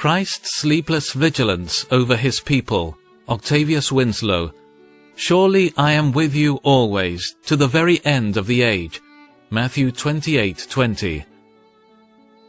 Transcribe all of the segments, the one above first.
Christ's sleepless vigilance over his people, Octavius Winslow. Surely I am with you always, to the very end of the age. Matthew 28:20.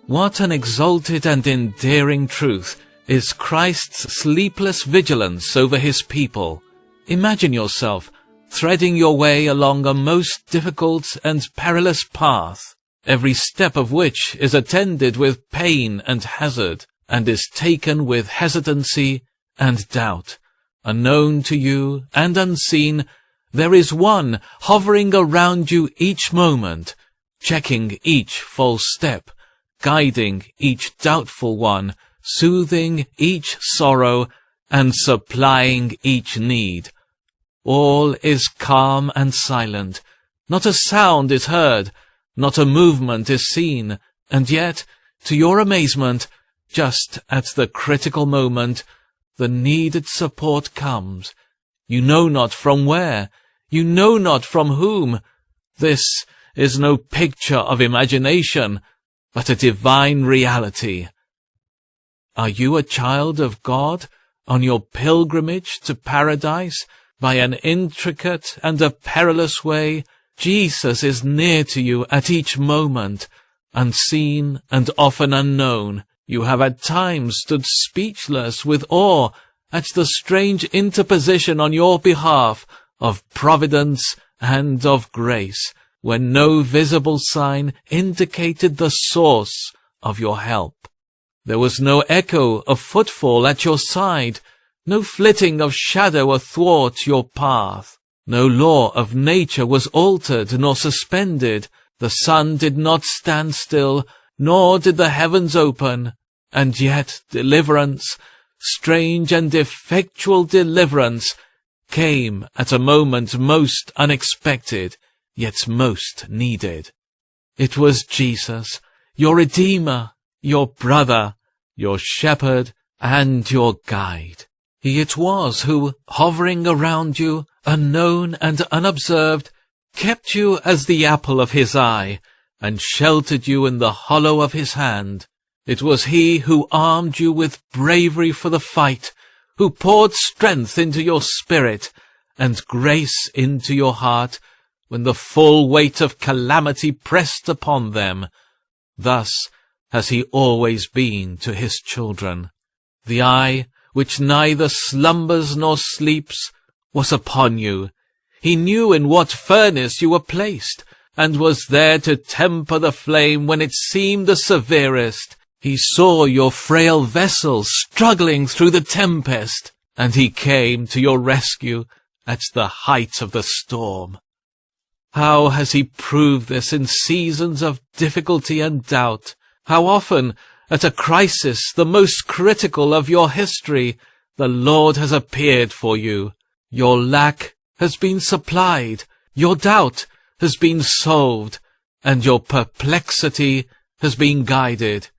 What an exalted and endearing truth is Christ's sleepless vigilance over his people. Imagine yourself threading your way along a most difficult and perilous path, every step of which is attended with pain and hazard, and is taken with hesitancy and doubt. Unknown to you and unseen, there is one hovering around you each moment, checking each false step, guiding each doubtful one, soothing each sorrow, and supplying each need. All is calm and silent. Not a sound is heard, not a movement is seen, and yet, to your amazement, just at the critical moment, the needed support comes. You know not from where, you know not from whom. This is no picture of imagination, but a divine reality. Are you a child of God, on your pilgrimage to paradise, by an intricate and a perilous way? Jesus is near to you at each moment, unseen and often unknown. You have at times stood speechless with awe at the strange interposition on your behalf of providence and of grace, when no visible sign indicated the source of your help. There was no echo of footfall at your side, no flitting of shadow athwart your path. No law of nature was altered nor suspended. The sun did not stand still, nor did the heavens open, and yet deliverance, strange and effectual deliverance, came at a moment most unexpected, yet most needed. It was Jesus, your Redeemer, your brother, your shepherd, and your guide. He it was who, hovering around you, unknown and unobserved, kept you as the apple of his eye, and sheltered you in the hollow of his hand. It was he who armed you with bravery for the fight, who poured strength into your spirit, and grace into your heart, when the full weight of calamity pressed upon them. Thus has he always been to his children. The eye, which neither slumbers nor sleeps, was upon you. He knew in what furnace you were placed, and was there to temper the flame when it seemed the severest. He saw your frail vessel struggling through the tempest, and he came to your rescue at the height of the storm. How has he proved this in seasons of difficulty and doubt? How often, at a crisis the most critical of your history, the Lord has appeared for you. Your lack has been supplied, your doubt has been solved, and your perplexity has been guided.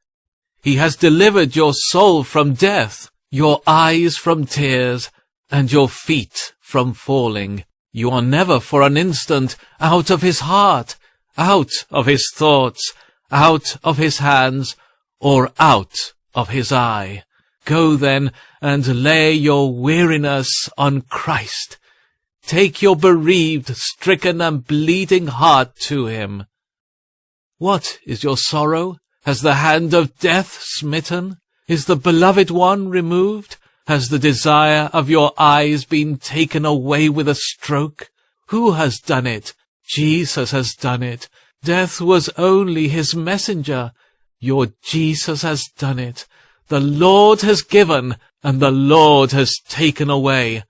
He has delivered your soul from death, your eyes from tears, and your feet from falling. You are never for an instant out of his heart, out of his thoughts, out of his hands, or out of his eye. Go then and lay your weariness on Christ. Take your bereaved, stricken, and bleeding heart to him. What is your sorrow? Has the hand of death smitten? Is the beloved one removed? Has the desire of your eyes been taken away with a stroke? Who has done it? Jesus has done it. Death was only his messenger. Your Jesus has done it. The Lord has given, and the Lord has taken away.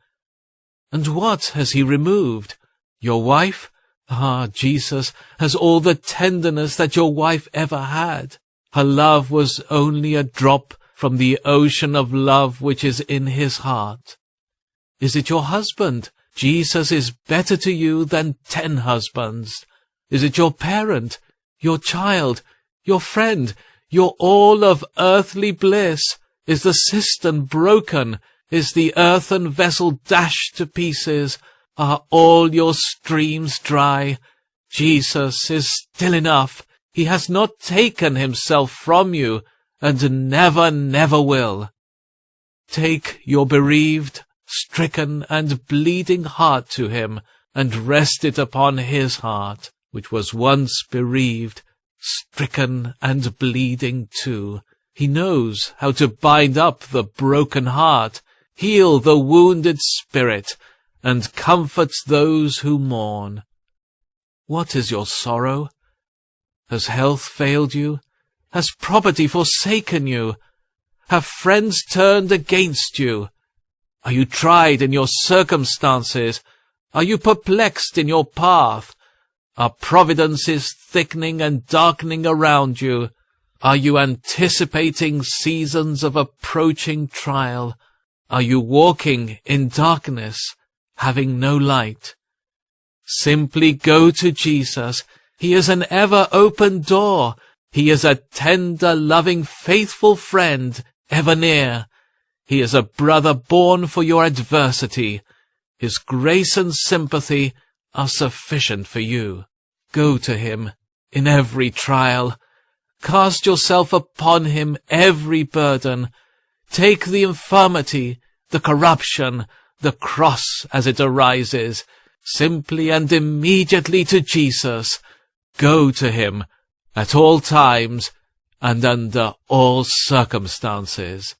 And what has he removed? Your wife? Ah, Jesus has all the tenderness that your wife ever had. Her love was only a drop from the ocean of love which is in his heart. Is it your husband? Jesus is better to you than 10 husbands. Is it your parent, your child, your friend, your all of earthly bliss? Is the cistern broken? Is the earthen vessel dashed to pieces? Are all your streams dry? Jesus is still enough. He has not taken himself from you, and never, never will. Take your bereaved, stricken, and bleeding heart to him, and rest it upon his heart, which was once bereaved, stricken, and bleeding too. He knows how to bind up the broken heart, heal the wounded spirit, and comfort those who mourn. What is your sorrow? Has health failed you? Has property forsaken you? Have friends turned against you? Are you tried in your circumstances? Are you perplexed in your path? Are providences thickening and darkening around you? Are you anticipating seasons of approaching trial? Are you walking in darkness, having no light? Simply go to Jesus. He is an ever-open door. He is a tender, loving, faithful friend, ever near. He is a brother born for your adversity. His grace and sympathy are sufficient for you. Go to him in every trial. Cast yourself upon him every burden. Take the infirmity, the corruption, the cross as it arises, simply and immediately to Jesus. Go to him at all times and under all circumstances.